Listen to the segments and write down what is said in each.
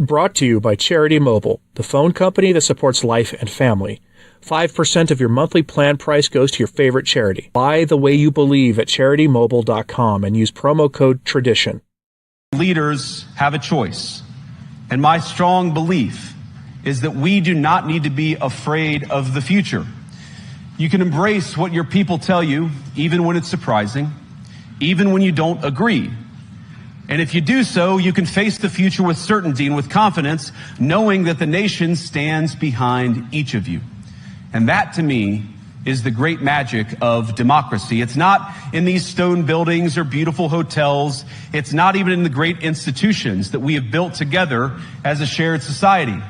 Brought to you by Charity Mobile, the phone company that supports life and family. 5% of your monthly plan price goes to your favorite charity. Buy the way you believe at CharityMobile.com and use promo code TRADITION. Leaders have a choice, and my strong belief is that we do not need to be afraid of the future. You can embrace what your people tell you, even when it's surprising, even when you don't agree. And if you do so, you can face the future with certainty and with confidence, knowing that the nation stands behind each of you. And that, to me, is the great magic of democracy. It's not in these stone buildings or beautiful hotels. It's not even in the great institutions that we have built together as a shared society.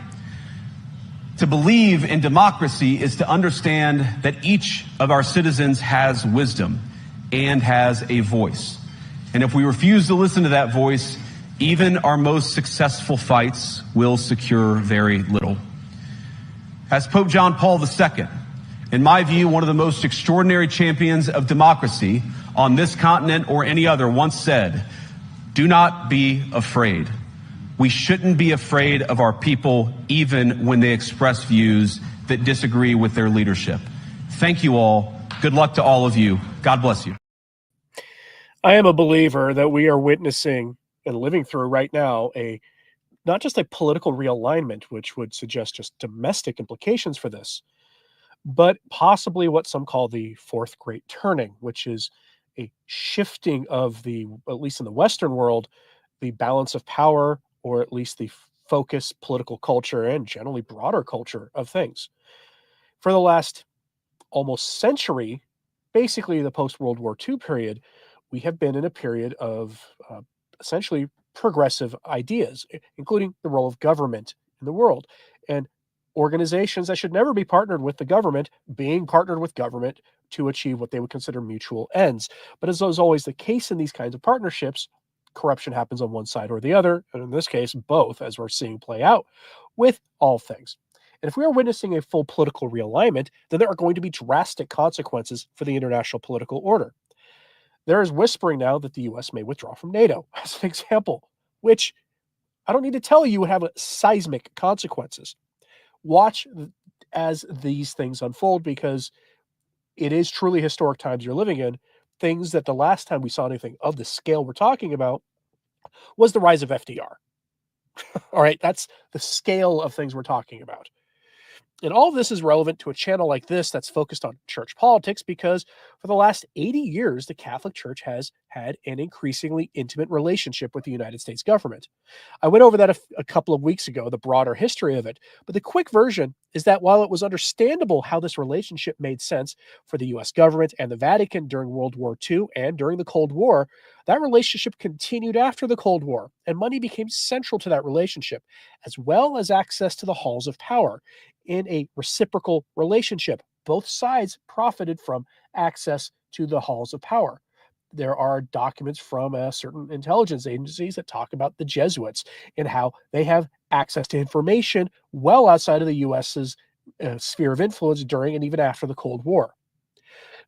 To believe in democracy is to understand that each of our citizens has wisdom and has a voice. And if we refuse to listen to that voice, even our most successful fights will secure very little. As Pope John Paul II, in my view, one of the most extraordinary champions of democracy on this continent or any other, once said, "Do not be afraid." We shouldn't be afraid of our people, even when they express views that disagree with their leadership. Thank you all. Good luck to all of you. God bless you. I am a believer that we are witnessing and living through right now not just a political realignment, which would suggest just domestic implications for this, but possibly what some call the fourth great turning, which is a shifting of at least in the Western world, the balance of power, or at least the focus, political culture, and generally broader culture of things. For the last almost century, basically the post-World War II period, we have been in a period of essentially progressive ideas, including the role of government in the world, and organizations that should never be partnered with the government being partnered with government to achieve what they would consider mutual ends. But as is always the case in these kinds of partnerships, corruption happens on one side or the other, and in this case, both, as we're seeing play out with all things. And if we are witnessing a full political realignment, then there are going to be drastic consequences for the international political order. There is whispering now that the U.S. may withdraw from NATO, as an example, which I don't need to tell you would have seismic consequences. Watch as these things unfold, because it is truly historic times you're living in. Things that the last time we saw anything of the scale we're talking about was the rise of FDR. All right, that's the scale of things we're talking about. And all of this is relevant to a channel like this that's focused on church politics, because for the last 80 years, the Catholic Church has had an increasingly intimate relationship with the United States government. I went over that a couple of weeks ago, the broader history of it, but the quick version is that while it was understandable how this relationship made sense for the US government and the Vatican during World War II and during the Cold War, that relationship continued after the Cold War, and money became central to that relationship, as well as access to the halls of power. In a reciprocal relationship, both sides profited from access to the halls of power. There are documents from certain intelligence agencies that talk about the Jesuits and how they have access to information well outside of the US's sphere of influence during and even after the Cold War.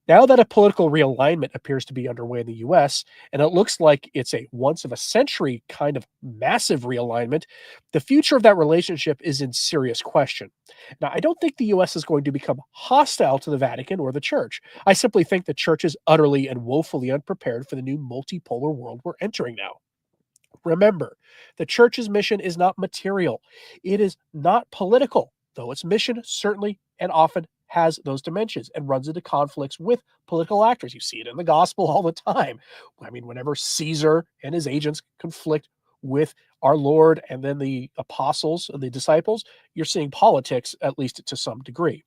Now that a political realignment appears to be underway in the US, and it looks like it's a once-of-a-century kind of massive realignment, the future of that relationship is in serious question. Now, I don't think the US is going to become hostile to the Vatican or the Church. I simply think the Church is utterly and woefully unprepared for the new multipolar world we're entering now. Remember, the Church's mission is not material. It is not political, though its mission certainly and often has those dimensions and runs into conflicts with political actors. You see it in the gospel all the time. I mean, whenever Caesar and his agents conflict with our Lord and then the apostles and the disciples, you're seeing politics, at least to some degree.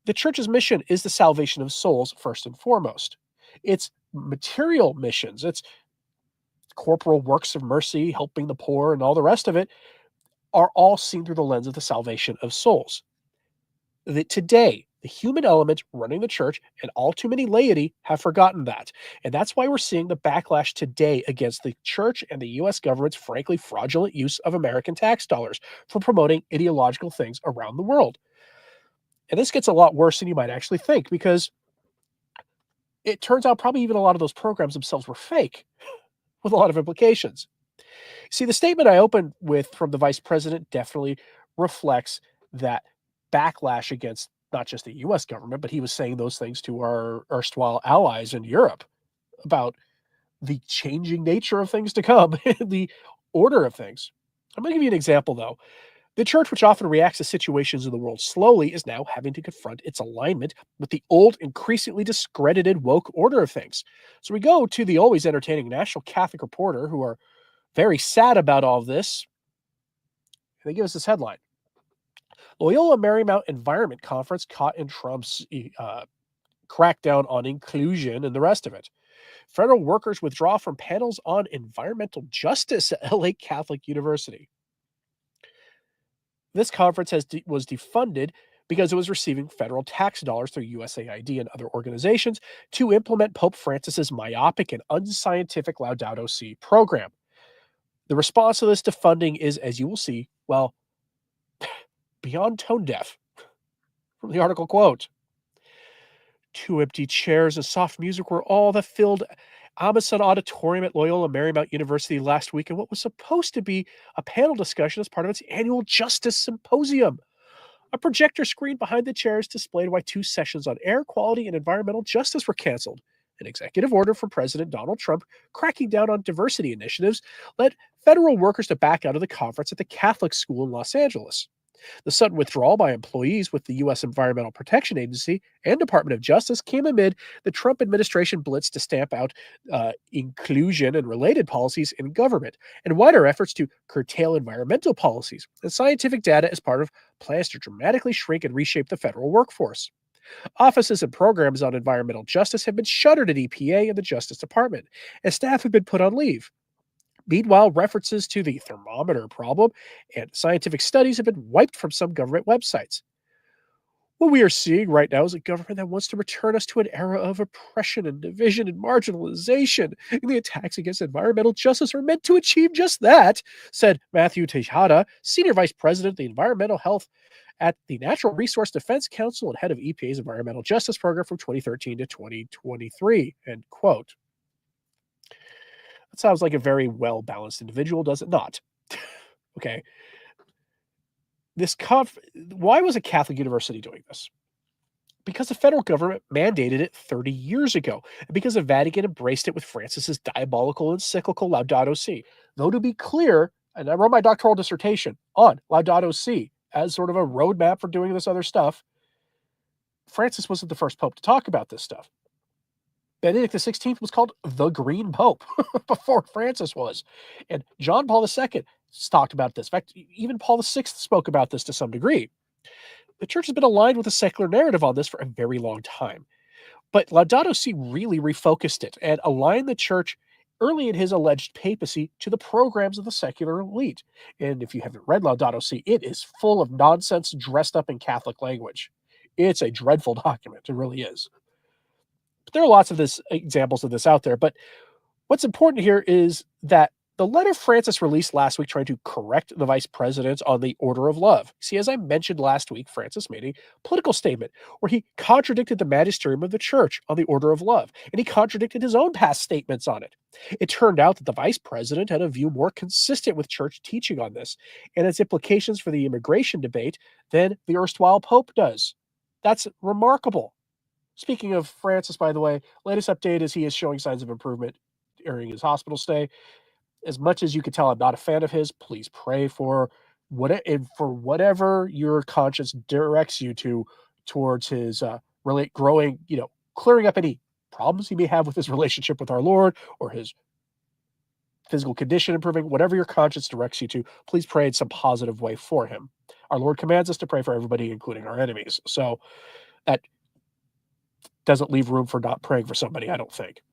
The Church's mission is the salvation of souls, first and foremost. It's material missions. It's corporal works of mercy, helping the poor, and all the rest of it are all seen through the lens of the salvation of souls. Today, the human element running the church and all too many laity have forgotten that. And that's why we're seeing the backlash today against the church and the U.S. government's frankly fraudulent use of American tax dollars for promoting ideological things around the world. And this gets a lot worse than you might actually think, because it turns out probably even a lot of those programs themselves were fake, with a lot of implications. See, the statement I opened with from the vice president definitely reflects that backlash against not just the US government, but he was saying those things to our erstwhile allies in Europe about the changing nature of things to come, the order of things. I'm going to give you an example, though. The church, which often reacts to situations in the world slowly, is now having to confront its alignment with the old, increasingly discredited woke order of things. So we go to the always entertaining National Catholic Reporter, who are very sad about all of this. They give us this headline: Loyola Marymount Environment Conference caught in Trump's crackdown on inclusion and the rest of it. Federal workers withdraw from panels on environmental justice at LA Catholic University. This conference was defunded because it was receiving federal tax dollars through USAID and other organizations to implement Pope Francis's myopic and unscientific Laudato Si program. The response to this defunding is, as you will see, well, beyond tone deaf. From the article, quote, two empty chairs and soft music were all that filled Amundsen Auditorium at Loyola Marymount University last week in what was supposed to be a panel discussion as part of its annual Justice Symposium. A projector screen behind the chairs displayed why 2 sessions on air quality and environmental justice were canceled. An executive order from President Donald Trump cracking down on diversity initiatives led federal workers to back out of the conference at the Catholic school in Los Angeles. The sudden withdrawal by employees with the U.S. Environmental Protection Agency and Department of Justice came amid the Trump administration blitz to stamp out inclusion and related policies in government, and wider efforts to curtail environmental policies and scientific data as part of plans to dramatically shrink and reshape the federal workforce. Offices and programs on environmental justice have been shuttered at EPA and the Justice Department, and staff have been put on leave. Meanwhile, references to the thermometer problem and scientific studies have been wiped from some government websites. What we are seeing right now is a government that wants to return us to an era of oppression and division and marginalization. And the attacks against environmental justice are meant to achieve just that, said Matthew Tejada, Senior Vice President of the Environmental Health at the Natural Resource Defense Council and head of EPA's Environmental Justice Program from 2013 to 2023. End quote. That sounds like a very well-balanced individual, does it not? Okay. Why was a Catholic university doing this? Because the federal government mandated it 30 years ago, and because the Vatican embraced it with Francis's diabolical encyclical Laudato Si. Though to be clear, and I wrote my doctoral dissertation on Laudato Si as sort of a roadmap for doing this other stuff, Francis wasn't the first pope to talk about this stuff. Benedict XVI was called the Green Pope before Francis was. And John Paul II talked about this. In fact, even Paul VI spoke about this to some degree. The church has been aligned with a secular narrative on this for a very long time. But Laudato Si really refocused it and aligned the church early in his alleged papacy to the programs of the secular elite. And if you haven't read Laudato Si, it is full of nonsense dressed up in Catholic language. It's a dreadful document. It really is. But there are lots of examples of this out there. But what's important here is that the letter Francis released last week trying to correct the vice president on the order of love. See, as I mentioned last week, Francis made a political statement where he contradicted the magisterium of the church on the order of love, and he contradicted his own past statements on it. It turned out that the vice president had a view more consistent with church teaching on this and its implications for the immigration debate than the erstwhile pope does. That's remarkable. Speaking of Francis, by the way, latest update is he is showing signs of improvement during his hospital stay. As much as you can tell, I'm not a fan of his. Please pray for whatever your conscience directs you to towards his really growing, clearing up any problems he may have with his relationship with our Lord or his physical condition improving. Whatever your conscience directs you to, please pray in some positive way for him. Our Lord commands us to pray for everybody, including our enemies. So that doesn't leave room for not praying for somebody, I don't think.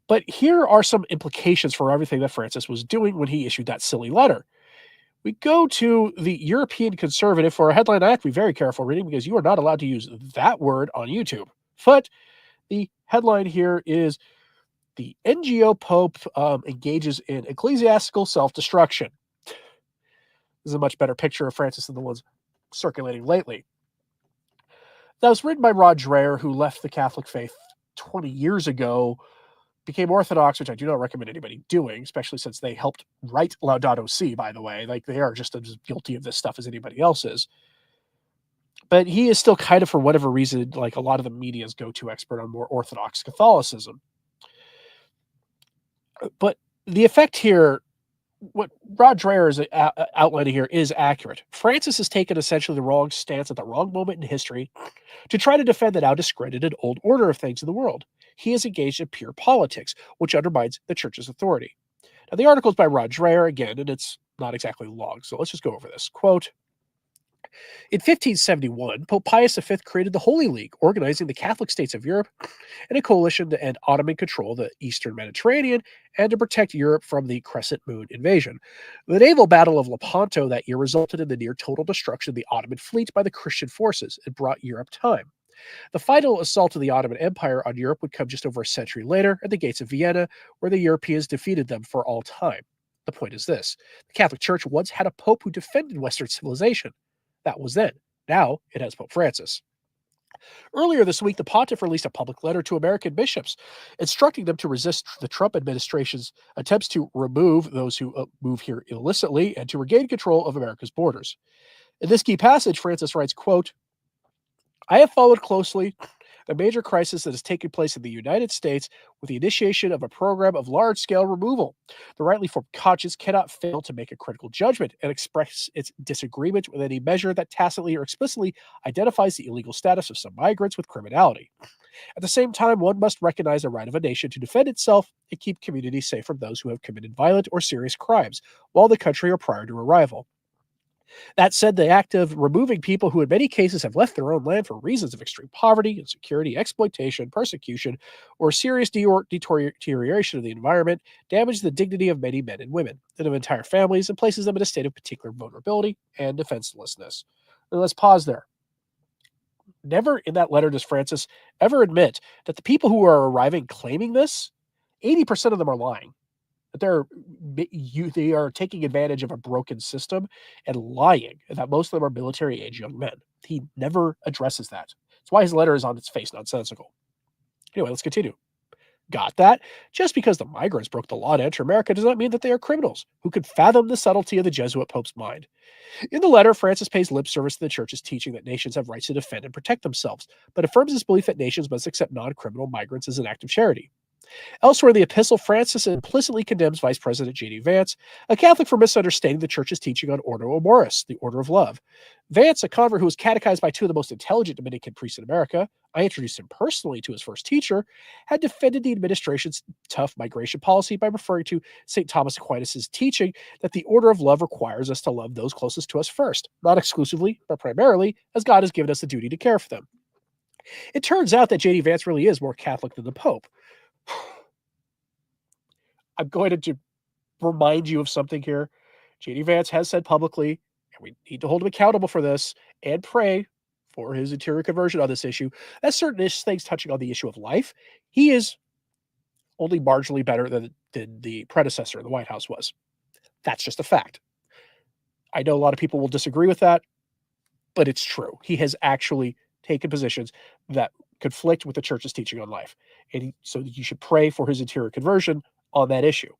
But here are some implications for everything that Francis was doing when he issued that silly letter. We go to the European Conservative for a headline I have to be very careful reading because you are not allowed to use that word on YouTube. But the headline here is the NGO Pope engages in ecclesiastical self-destruction. This is a much better picture of Francis than the ones circulating lately. That was written by Rod Dreher, who left the Catholic faith 20 years ago became Orthodox, which I do not recommend anybody doing, especially since they helped write Laudato Si, by the way. Like, they are just as guilty of this stuff as anybody else is. But he is still kind of, for whatever reason, like a lot of the media's go-to expert on more Orthodox Catholicism. But the effect here, what Rod Dreher is outlining here, is accurate. Francis has taken essentially the wrong stance at the wrong moment in history to try to defend the now discredited old order of things in the world. He is engaged in pure politics, which undermines the church's authority. Now, the article is by Rod Dreher again, and it's not exactly long, so let's just go over this. Quote, in 1571, Pope Pius V created the Holy League, organizing the Catholic states of Europe in a coalition to end Ottoman control of the eastern Mediterranean and to protect Europe from the Crescent Moon invasion. The naval battle of Lepanto that year resulted in the near total destruction of the Ottoman fleet by the Christian forces and brought Europe time. The final assault of the Ottoman Empire on Europe would come just over a century later at the gates of Vienna, where the Europeans defeated them for all time. The point is this: the Catholic Church once had a pope who defended Western civilization. That was then. Now it has Pope Francis. Earlier this week, the pontiff released a public letter to American bishops, instructing them to resist the Trump administration's attempts to remove those who move here illicitly and to regain control of America's borders. In this key passage, Francis writes, quote, I have followed closely the major crisis that has taken place in the United States with the initiation of a program of large-scale removal. The rightly formed conscience cannot fail to make a critical judgment and express its disagreement with any measure that tacitly or explicitly identifies the illegal status of some migrants with criminality. At the same time, one must recognize the right of a nation to defend itself and keep communities safe from those who have committed violent or serious crimes while in the country or prior to arrival. That said, the act of removing people who in many cases have left their own land for reasons of extreme poverty, insecurity, exploitation, persecution, or serious deterioration of the environment damages the dignity of many men and women, and of entire families, and places them in a state of particular vulnerability and defenselessness. And let's pause there. Never in that letter does Francis ever admit that the people who are arriving claiming this, 80% of them are lying. That they are taking advantage of a broken system and lying, and that most of them are military-age young men. He never addresses that. That's why his letter is on its face nonsensical. Anyway, let's continue. Got that? Just because the migrants broke the law to enter America does not mean that they are criminals who could fathom the subtlety of the Jesuit Pope's mind. In the letter, Francis pays lip service to the Church's teaching that nations have rights to defend and protect themselves, but affirms his belief that nations must accept non-criminal migrants as an act of charity. Elsewhere in the epistle, Francis implicitly condemns Vice President J.D. Vance, a Catholic, for misunderstanding the Church's teaching on Ordo Amoris, the Order of Love. Vance, a convert who was catechized by two of the most intelligent Dominican priests in America, I introduced him personally to his first teacher, had defended the administration's tough migration policy by referring to St. Thomas Aquinas' teaching that the Order of Love requires us to love those closest to us first, not exclusively, but primarily, as God has given us the duty to care for them. It turns out that J.D. Vance really is more Catholic than the Pope. I'm going to remind you of something here. J.D. Vance has said publicly, and we need to hold him accountable for this and pray for his interior conversion on this issue, that certain things touching on the issue of life, he is only marginally better than the predecessor in the White House was. That's just a fact. I know a lot of people will disagree with that, but it's true. He has actually taken positions that conflict with the Church's teaching on life. And so you should pray for his interior conversion on that issue,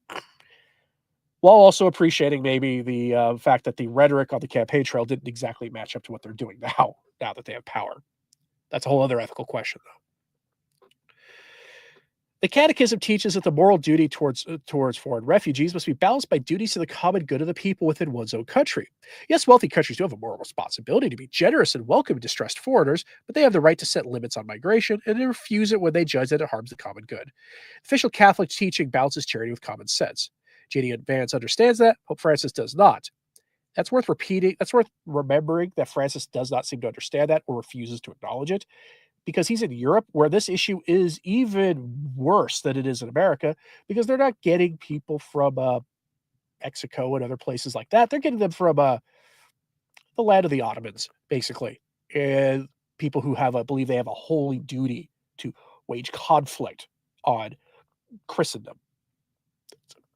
while also appreciating maybe the fact that the rhetoric on the campaign trail didn't exactly match up to what they're doing now that they have power. That's a whole other ethical question, though. The Catechism teaches that the moral duty towards foreign refugees must be balanced by duties to the common good of the people within one's own country. Yes, wealthy countries do have a moral responsibility to be generous and welcome distressed foreigners, but they have the right to set limits on migration and to refuse it when they judge that it harms the common good. Official Catholic teaching balances charity with common sense. J.D. Vance understands that, Pope Francis does not. That's worth repeating. That's worth remembering that Francis does not seem to understand that or refuses to acknowledge it, because he's in Europe, where this issue is even worse than it is in America, because they're not getting people from Mexico and other places like that. They're getting them from the land of the Ottomans, basically, and people who believe they have a holy duty to wage conflict on Christendom.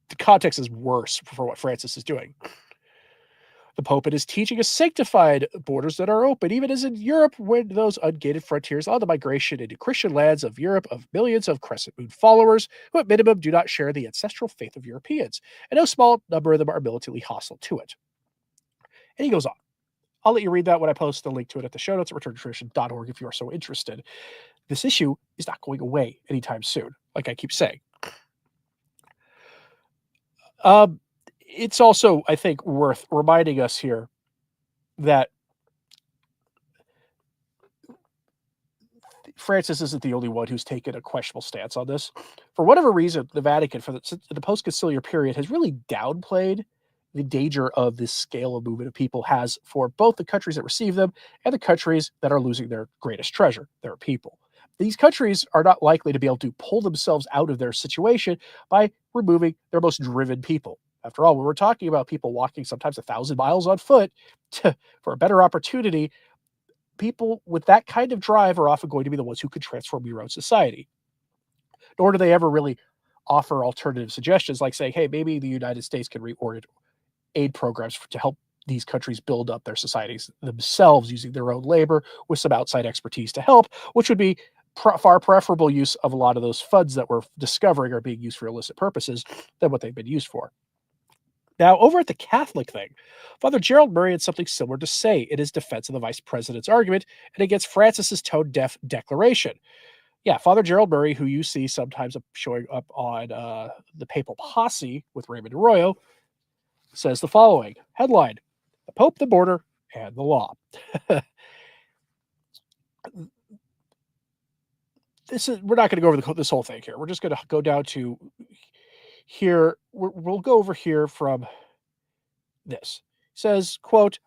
The context is worse for what Francis is doing. The Pope and his teaching has sanctified borders that are open, even as in Europe, when those ungated frontiers allow the migration into Christian lands of Europe of millions of Crescent Moon followers, who at minimum do not share the ancestral faith of Europeans, and no small number of them are militantly hostile to it. And he goes on. I'll let you read that when I post the link to it at the show notes at returntotradition.org if you are so interested. This issue is not going away anytime soon, like I keep saying. It's also, I think, worth reminding us here that Francis isn't the only one who's taken a questionable stance on this. For whatever reason, the Vatican, for the post-conciliar period, has really downplayed the danger of this scale of movement of people has for both the countries that receive them and the countries that are losing their greatest treasure, their people. These countries are not likely to be able to pull themselves out of their situation by removing their most driven people. After all, when we're talking about people walking sometimes 1,000 miles on foot for a better opportunity, people with that kind of drive are often going to be the ones who could transform your own society. Nor do they ever really offer alternative suggestions like saying, hey, maybe the United States can reorient aid programs to help these countries build up their societies themselves using their own labor with some outside expertise to help, which would be far preferable use of a lot of those funds that we're discovering are being used for illicit purposes than what they've been used for. Now, over at the Catholic thing, Father Gerald Murray had something similar to say in his defense of the vice president's argument and against Francis's tone-deaf declaration. Yeah, Father Gerald Murray, who you see sometimes showing up on the Papal Posse with Raymond Arroyo, says the following. Headline, The Pope, the Border, and the Law. We're not going to go over this whole thing here. We're just going to go down to here. We'll go over here from this. It says, quote,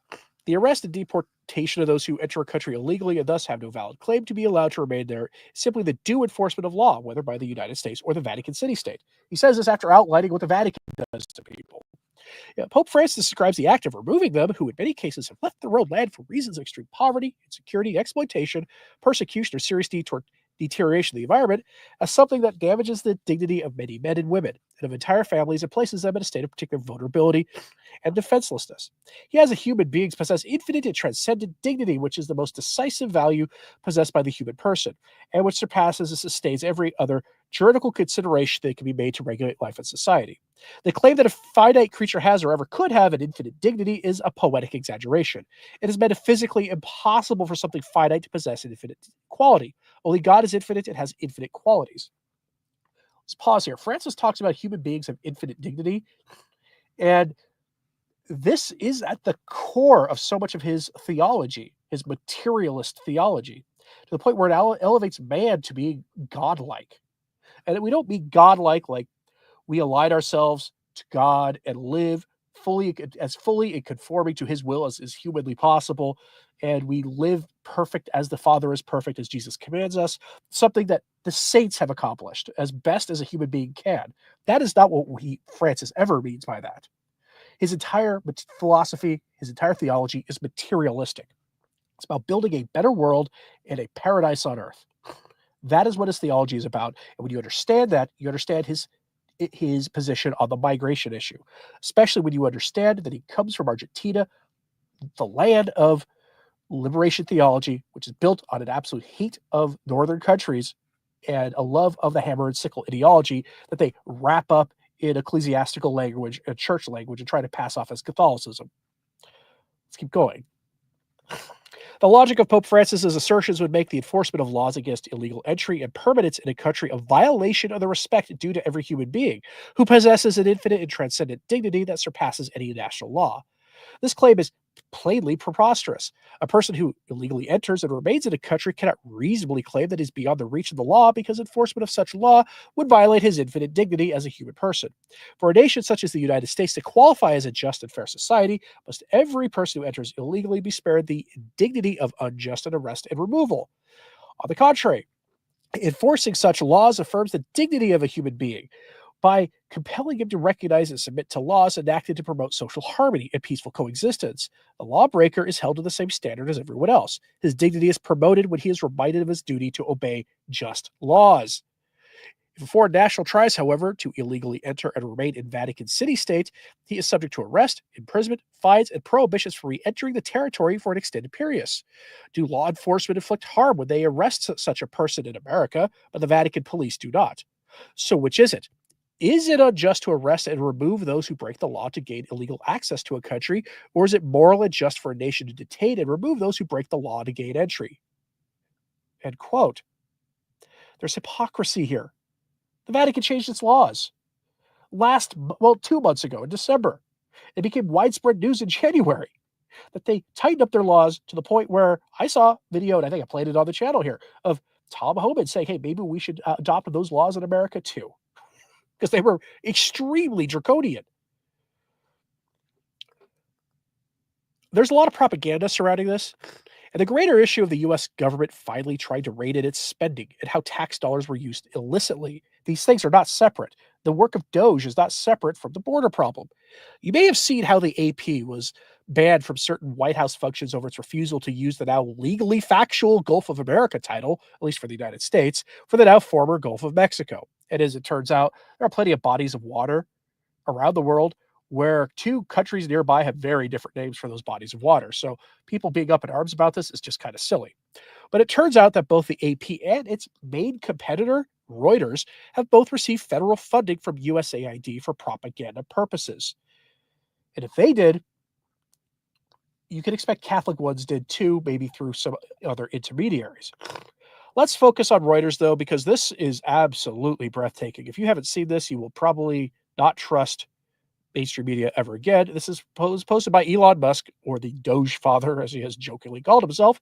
the arrest and deportation of those who enter a country illegally and thus have no valid claim to be allowed to remain there is simply the due enforcement of law, whether by the United States or the Vatican City State. He says this after outlining what the Vatican does to people. Yeah, Pope Francis describes the act of removing them, who in many cases have left their own land for reasons of extreme poverty, insecurity, exploitation, persecution, or serious deterioration of the environment, as something that damages the dignity of many men and women and of entire families and places them in a state of particular vulnerability and defenselessness. He has human beings possess infinite and transcendent dignity, which is the most decisive value possessed by the human person, and which surpasses and sustains every other juridical consideration that can be made to regulate life and society. The claim that a finite creature has or ever could have an infinite dignity is a poetic exaggeration. It is metaphysically impossible for something finite to possess an infinite quality. Only God is infinite and has infinite qualities. Let's pause here. Francis talks about human beings have infinite dignity, and this is at the core of so much of his theology, his materialist theology, to the point where it elevates man to being godlike. And we don't mean godlike like we align ourselves to God and live fully in conforming to his will as is humanly possible, and we live perfect as the Father is perfect, as Jesus commands us, something that the saints have accomplished as best as a human being can. That is not what Francis ever means by that. His entire philosophy, his entire theology is materialistic. It's about building a better world and a paradise on earth. That is what his theology is about. And when you understand that, you understand his position on the migration issue, especially when you understand that he comes from Argentina, the land of liberation theology, which is built on an absolute hate of northern countries and a love of the hammer and sickle ideology that they wrap up in ecclesiastical language, a church language, and try to pass off as Catholicism. Let's keep going. The logic of Pope Francis's assertions would make the enforcement of laws against illegal entry and permanence in a country a violation of the respect due to every human being who possesses an infinite and transcendent dignity that surpasses any national law. This claim is plainly preposterous. A person who illegally enters and remains in a country cannot reasonably claim that he is beyond the reach of the law because enforcement of such law would violate his infinite dignity as a human person. For a nation such as the United States to qualify as a just and fair society, must every person who enters illegally be spared the indignity of unjust arrest and removal. On the contrary, enforcing such laws affirms the dignity of a human being by compelling him to recognize and submit to laws enacted to promote social harmony and peaceful coexistence. The lawbreaker is held to the same standard as everyone else. His dignity is promoted when he is reminded of his duty to obey just laws. If a foreign national tries, however, to illegally enter and remain in Vatican City State, he is subject to arrest, imprisonment, fines, and prohibitions for re-entering the territory for an extended period. Do law enforcement inflict harm when they arrest such a person in America, but the Vatican police do not? So which is it? Is it unjust to arrest and remove those who break the law to gain illegal access to a country, or is it moral and just for a nation to detain and remove those who break the law to gain entry? End quote. There's hypocrisy here. The Vatican changed its laws 2 months ago in December. It became widespread news in January that they tightened up their laws to the point where I saw video, and I think I played it on the channel here, of Tom Homan saying, hey, maybe we should adopt those laws in America too, because they were extremely draconian. There's a lot of propaganda surrounding this. And the greater issue of the U.S. government finally trying to rein in its spending and how tax dollars were used illicitly. These things are not separate. The work of Doge is not separate from the border problem. You may have seen how the AP was banned from certain White House functions over its refusal to use the now legally factual Gulf of America title, at least for the United States, for the now former Gulf of Mexico. And as it turns out, there are plenty of bodies of water around the world where two countries nearby have very different names for those bodies of water. So people being up in arms about this is just kind of silly. But it turns out that both the AP and its main competitor, Reuters, have both received federal funding from USAID for propaganda purposes. And if they did, you can expect Catholic ones did too, maybe through some other intermediaries. Let's focus on Reuters, though, because this is absolutely breathtaking. If you haven't seen this, you will probably not trust mainstream media ever again. This is posted by Elon Musk, or the Doge father, as he has jokingly called himself.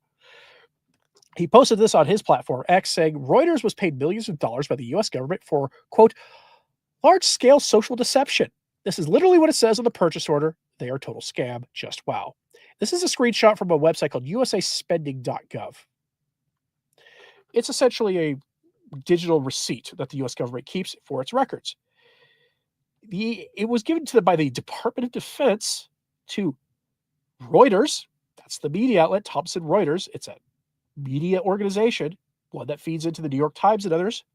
He posted this on his platform, X, saying Reuters was paid millions of dollars by the U.S. government for, quote, large-scale social deception. This is literally what it says on the purchase order. They are a total scam. Just wow. This is a screenshot from a website called usaspending.gov. It's essentially a digital receipt that the U.S. government keeps for its records. It was given to them by the Department of Defense to Reuters. That's the media outlet, Thomson Reuters. It's a media organization, one that feeds into the New York Times and others.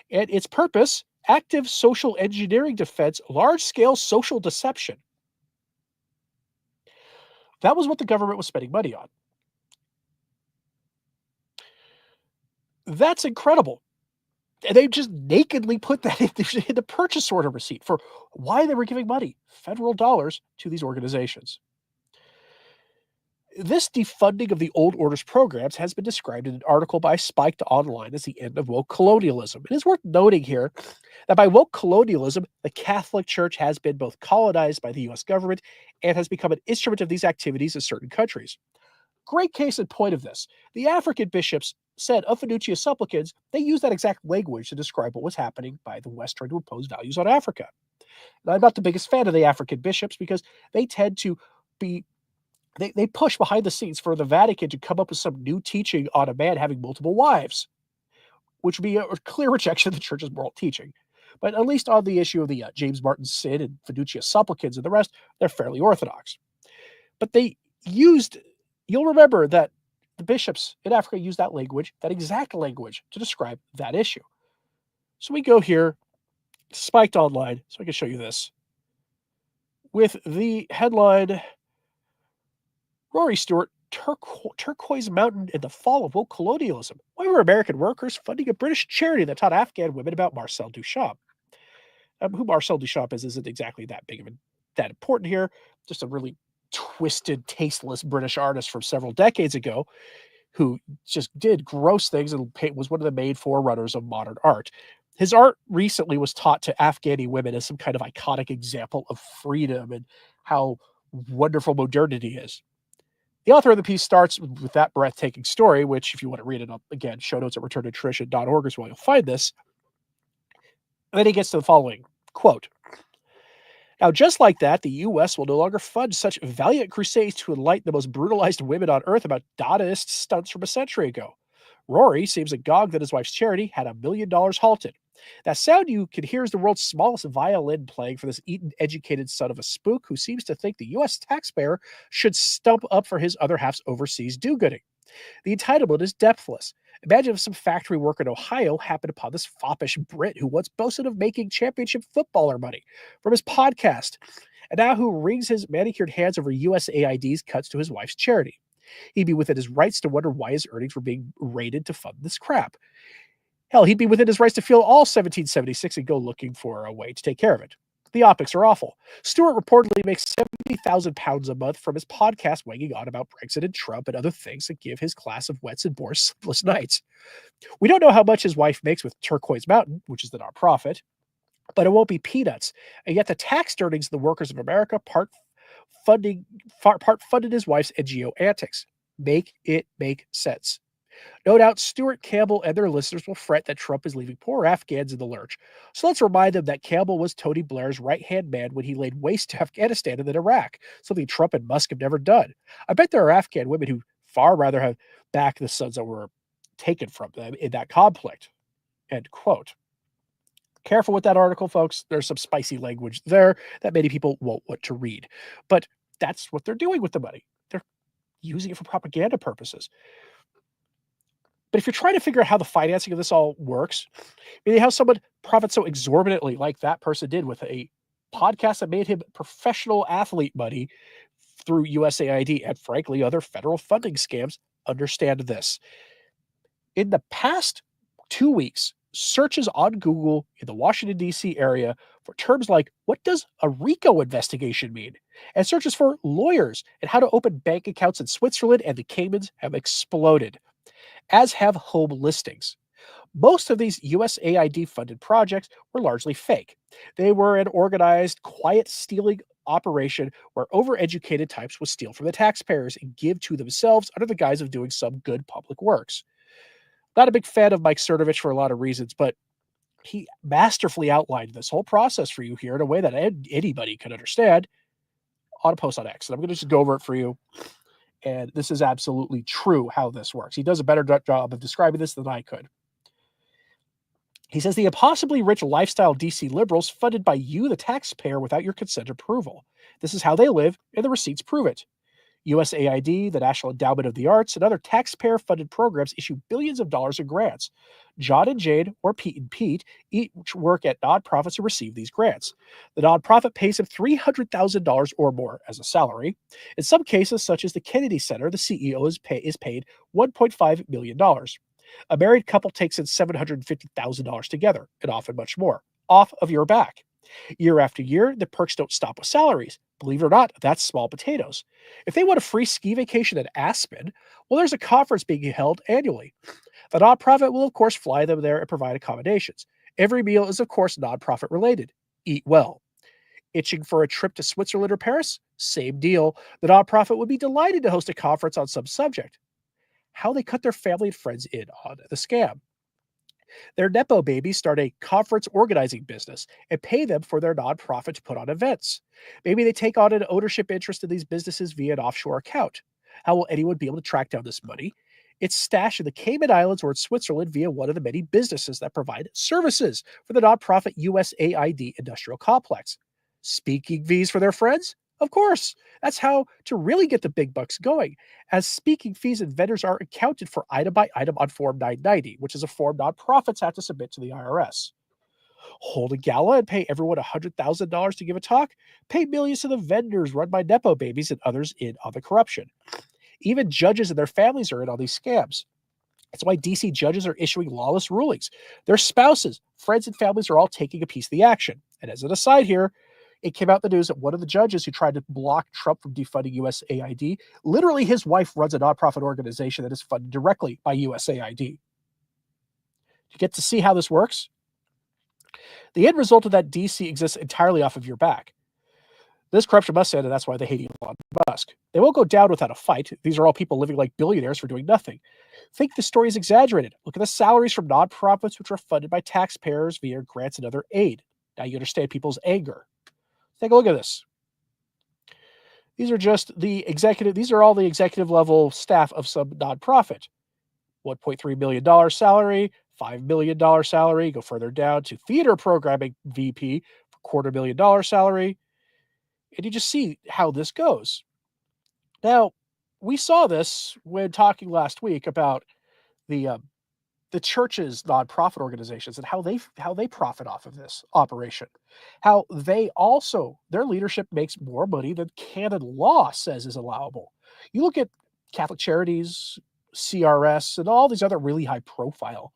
And its purpose, active social engineering defense, large-scale social deception. That was what the government was spending money on. That's incredible. And they just nakedly put that in the purchase order receipt for why they were giving money, federal dollars, to these organizations. This defunding of the old orders programs has been described in an article by Spiked Online as the end of woke colonialism. It is worth noting here that by woke colonialism, the Catholic Church has been both colonized by the U.S. government and has become an instrument of these activities in certain countries. Great case in point of this. The African bishops said of fiducia supplicans, they used that exact language to describe what was happening by the West trying to impose values on Africa. And I'm not the biggest fan of the African bishops because they tend to be, they push behind the scenes for the Vatican to come up with some new teaching on a man having multiple wives, which would be a clear rejection of the church's moral teaching. But at least on the issue of the James Martin sin and fiducia supplicans and the rest, they're fairly orthodox. But they used, you'll remember that the bishops in Africa used that language, that exact language, to describe that issue. So we go here, Spiked Online, so I can show you this, with the headline, Rory Stewart, Turquoise Mountain and the Fall of Woke Colonialism. Why were American workers funding a British charity that taught Afghan women about Marcel Duchamp? Who Marcel Duchamp is isn't exactly that important here. Just a really twisted, tasteless British artist from several decades ago who just did gross things and was one of the main forerunners of modern art. His art recently was taught to Afghani women as some kind of iconic example of freedom and how wonderful modernity is. The author of the piece starts with that breathtaking story, which, if you want to read it up again, show notes at returntotradition.org is where you'll find this. And then he gets to the following, quote, now, just like that, the U.S. will no longer fund such valiant crusades to enlighten the most brutalized women on earth about Dadaist stunts from a century ago. Rory seems agog that his wife's charity had $1 million halted. That sound you can hear is the world's smallest violin playing for this Eton-educated son of a spook who seems to think the U.S. taxpayer should stump up for his other half's overseas do-gooding. The entitlement is depthless. Imagine if some factory worker in Ohio happened upon this foppish Brit who once boasted of making championship footballer money from his podcast, and now who wrings his manicured hands over USAID's cuts to his wife's charity. He'd be within his rights to wonder why his earnings were being raided to fund this crap. Hell, he'd be within his rights to feel all 1776 and go looking for a way to take care of it. The optics are awful. Stewart reportedly makes £70,000 a month from his podcast wagging on about Brexit and Trump and other things that give his class of wets and bores sleepless nights. We don't know how much his wife makes with Turquoise Mountain, which is the nonprofit, but it won't be peanuts. And yet the taxed earnings of the workers of America part funded his wife's NGO antics. Make it make sense. No doubt Stuart Campbell and their listeners will fret that Trump is leaving poor Afghans in the lurch. So let's remind them that Campbell was Tony Blair's right-hand man when he laid waste to Afghanistan and then Iraq, something Trump and Musk have never done. I bet there are Afghan women who far rather have back the sons that were taken from them in that conflict. End quote. Careful with that article, folks. There's some spicy language there that many people won't want to read. But that's what they're doing with the money. They're using it for propaganda purposes. But if you're trying to figure out how the financing of this all works, how someone profits so exorbitantly like that person did with a podcast that made him professional athlete money through USAID and, frankly, other federal funding scams, understand this. In the past 2 weeks, searches on Google in the Washington, D.C. area for terms like, what does a RICO investigation mean? And searches for lawyers and how to open bank accounts in Switzerland and the Caymans have exploded, as have home listings. Most of these USAID-funded projects were largely fake. They were an organized, quiet stealing operation where overeducated types would steal from the taxpayers and give to themselves under the guise of doing some good public works. Not a big fan of Mike Cernovich for a lot of reasons, but he masterfully outlined this whole process for you here in a way that anybody can understand on a post on X. And I'm going to just go over it for you. And this is absolutely true how this works. He does a better job of describing this than I could. He says the impossibly rich lifestyle DC liberals funded by you, the taxpayer, without your consent or approval. This is how they live, and the receipts prove it. USAID, the National Endowment of the Arts, and other taxpayer-funded programs issue billions of dollars in grants. John and Jade, or Pete and Pete, each work at nonprofits who receive these grants. The nonprofit pays them $300,000 or more as a salary. In some cases, such as the Kennedy Center, the CEO is paid $1.5 million. A married couple takes in $750,000 together, and often much more, off of your back. Year after year, the perks don't stop with salaries. Believe it or not, that's small potatoes. If they want a free ski vacation at Aspen, well, there's a conference being held annually. The nonprofit will, of course, fly them there and provide accommodations. Every meal is, of course, nonprofit related. Eat well. Itching for a trip to Switzerland or Paris? Same deal. The nonprofit would be delighted to host a conference on some subject. How they cut their family and friends in on the scam. Their Nepo babies start a conference organizing business and pay them for their nonprofit to put on events. Maybe they take on an ownership interest in these businesses via an offshore account. How will anyone be able to track down this money? It's stashed in the Cayman Islands or in Switzerland via one of the many businesses that provide services for the nonprofit USAID industrial complex. Speaking fees for their friends? Of course. That's how to really get the big bucks going, as speaking fees and vendors are accounted for item by item on Form 990, which is a form nonprofits have to submit to the IRS. Hold a gala and pay everyone $100,000 to give a talk? Pay millions to the vendors run by Nepo babies and others in on the corruption. Even judges and their families are in on these scams. That's why DC judges are issuing lawless rulings. Their spouses, friends, and families are all taking a piece of the action. And as an aside here, it came out in the news that one of the judges who tried to block Trump from defunding USAID, literally his wife runs a nonprofit organization that is funded directly by USAID. You get to see how this works? The end result of that DC exists entirely off of your back. This corruption must end, and that's why they hate Elon Musk. They won't go down without a fight. These are all people living like billionaires for doing nothing. Think the story is exaggerated. Look at the salaries from nonprofits which are funded by taxpayers via grants and other aid. Now you understand people's anger. Take a look at this. These are all the executive level staff of some nonprofit. $1.3 million salary, $5 million salary, go further down to theater programming VP for $250,000 salary. And you just see how this goes. Now, we saw this when talking last week about the the church's nonprofit organizations and how they profit off of this operation. How they also, their leadership makes more money than canon law says is allowable. You look at Catholic Charities, CRS, and all these other really high profile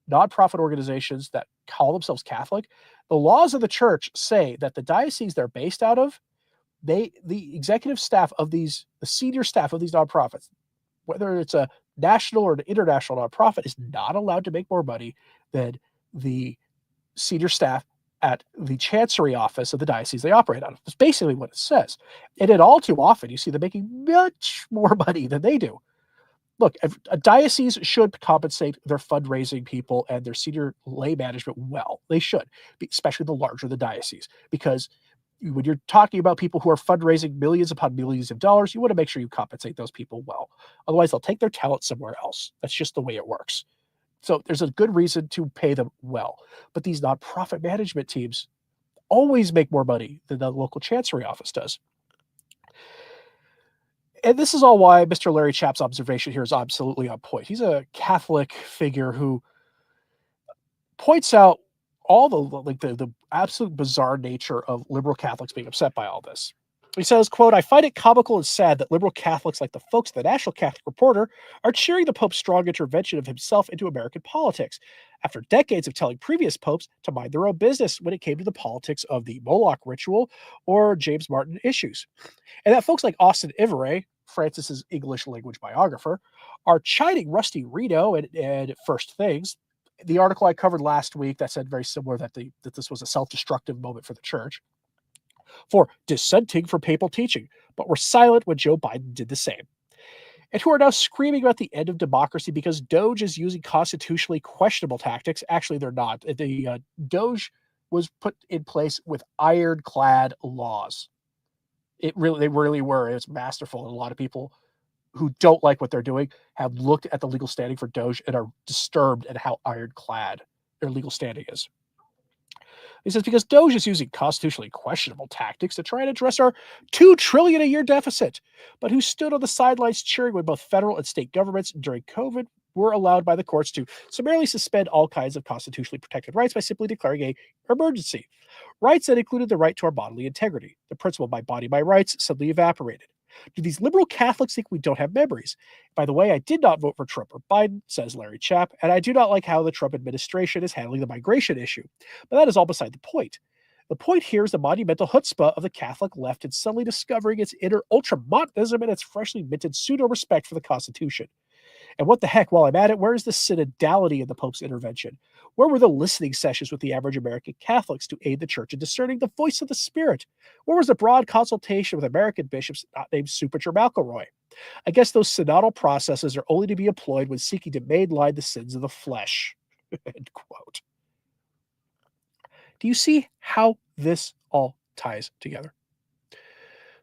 nonprofit organizations that call themselves Catholic. The laws of the church say that the diocese they're based out of, the executive staff of the senior staff of these nonprofits, whether it's a national or an international nonprofit, is not allowed to make more money than the senior staff at the chancery office of the diocese they operate out of. That's basically what it says. And then all too often, you see them making much more money than they do. Look, a diocese should compensate their fundraising people and their senior lay management well. They should, especially the larger the diocese, because when you're talking about people who are fundraising millions upon millions of dollars, you want to make sure you compensate those people well. Otherwise, they'll take their talent somewhere else. That's just the way it works. So there's a good reason to pay them well. But these nonprofit management teams always make more money than the local chancery office does. And this is all why Mr. Larry Chapp's observation here is absolutely on point. He's a Catholic figure who points out all the absolute bizarre nature of liberal Catholics being upset by all this. He says, quote, "I find it comical and sad that liberal Catholics like the folks at the National Catholic Reporter are cheering the Pope's strong intervention of himself into American politics, after decades of telling previous popes to mind their own business when it came to the politics of the Moloch ritual or James Martin issues. And that folks like Austin Iveray, Francis's English language biographer, are chiding Rusty Reno and First Things." The article I covered last week that said very similar that this was a self-destructive moment for the church, for dissenting from papal teaching, but were silent when Joe Biden did the same. And who are now screaming about the end of democracy because Doge is using constitutionally questionable tactics. Actually, they're not. The Doge was put in place with ironclad laws. They really were. It's masterful. And a lot of people who don't like what they're doing have looked at the legal standing for Doge and are disturbed at how ironclad their legal standing is. He says, because Doge is using constitutionally questionable tactics to try and address our $2 trillion a year deficit, but who stood on the sidelines cheering when both federal and state governments during COVID were allowed by the courts to summarily suspend all kinds of constitutionally protected rights by simply declaring an emergency. Rights that included the right to our bodily integrity. The principle my body, my rights suddenly evaporated. Do these liberal Catholics think we don't have memories? By the way, I did not vote for Trump or Biden, says Larry Chapp, and I do not like how the Trump administration is handling the migration issue. But that is all beside the point. The point here is the monumental chutzpah of the Catholic left in suddenly discovering its inner ultramontanism and its freshly minted pseudo-respect for the Constitution. And what the heck, while I'm at it, where is the synodality in the Pope's intervention? Where were the listening sessions with the average American Catholics to aid the Church in discerning the voice of the Spirit? Where was the broad consultation with American bishops not named Supacher McElroy? I guess those synodal processes are only to be employed when seeking to mainline the sins of the flesh. End quote. Do you see how this all ties together?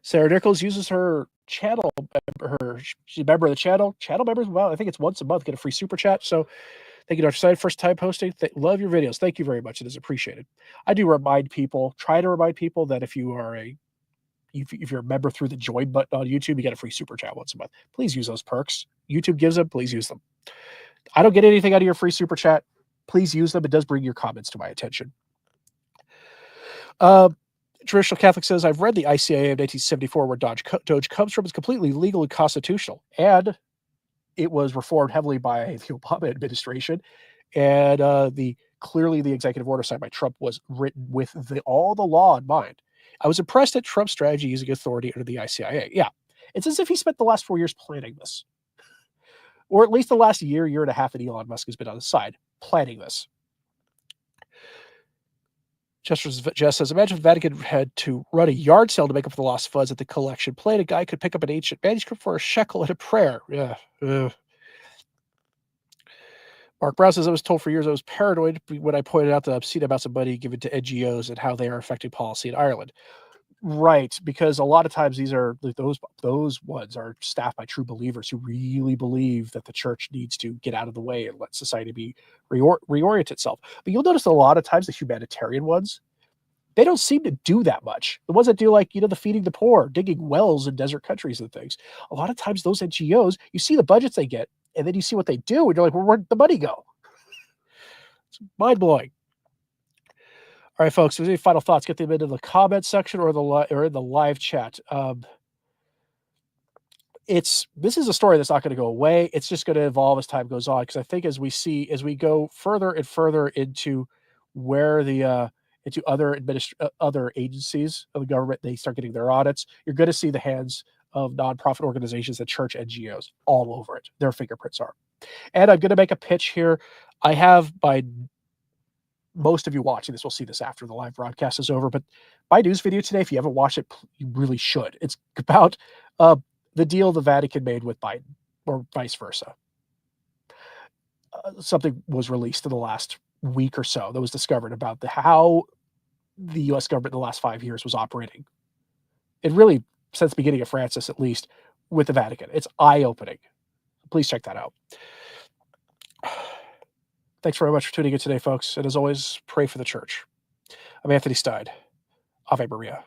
Sarah Nichols uses her channel, she's a member of the channel. Channel members, well, I think it's once a month, get a free super chat. So thank you, Dr. Stine, first time posting. Love your videos. Thank you very much. It is appreciated. I do try to remind people that if you're a member through the join button on YouTube, you get a free super chat once a month. Please use those perks. YouTube gives them. Please use them. I don't get anything out of your free super chat. Please use them. It does bring your comments to my attention. Traditional Catholic says, I've read the ICIA of 1974 where Doge comes from. It's completely legal and constitutional. And it was reformed heavily by the Obama administration. And clearly the executive order signed by Trump was written with all the law in mind. I was impressed at Trump's strategy using authority under the ICIA. Yeah, it's as if he spent the last 4 years planning this. Or at least the last year and a half that Elon Musk has been on the side planning this. Jess says, imagine if the Vatican had to run a yard sale to make up for the lost funds at the collection plate. A guy could pick up an ancient manuscript for a shekel and a prayer. Yeah. Mark Brown says, I was told for years I was paranoid when I pointed out the obscene amounts of money given to NGOs and how they are affecting policy in Ireland. Right, because a lot of times those ones are staffed by true believers who really believe that the church needs to get out of the way and let society reorient itself. But you'll notice a lot of times the humanitarian ones, they don't seem to do that much. The ones that do the feeding the poor, digging wells in desert countries and things. A lot of times those NGOs, you see the budgets they get, and then you see what they do, and you're like, well, where'd the money go? It's mind-blowing. All right, folks, if there's any final thoughts, get them into the comment section or in the live chat. This is a story that's not going to go away. It's just going to evolve as time goes on, because I think as we go further and further into where into other agencies of the government, they start getting their audits, you're going to see the hands of nonprofit organizations and church NGOs all over it. Their fingerprints are. And I'm going to make a pitch here. I have, by most of you watching this will see this after the live broadcast is over, but my news video today, if you haven't watched it, you really should. It's about the deal the Vatican made with Biden, or vice versa. Something was released in the last week or so that was discovered about how the U.S. government in the last 5 years was operating. It really, since the beginning of Francis, at least, with the Vatican. It's eye-opening. Please check that out. Thanks very much for tuning in today, folks. And as always, pray for the church. I'm Anthony Stine. Ave Maria.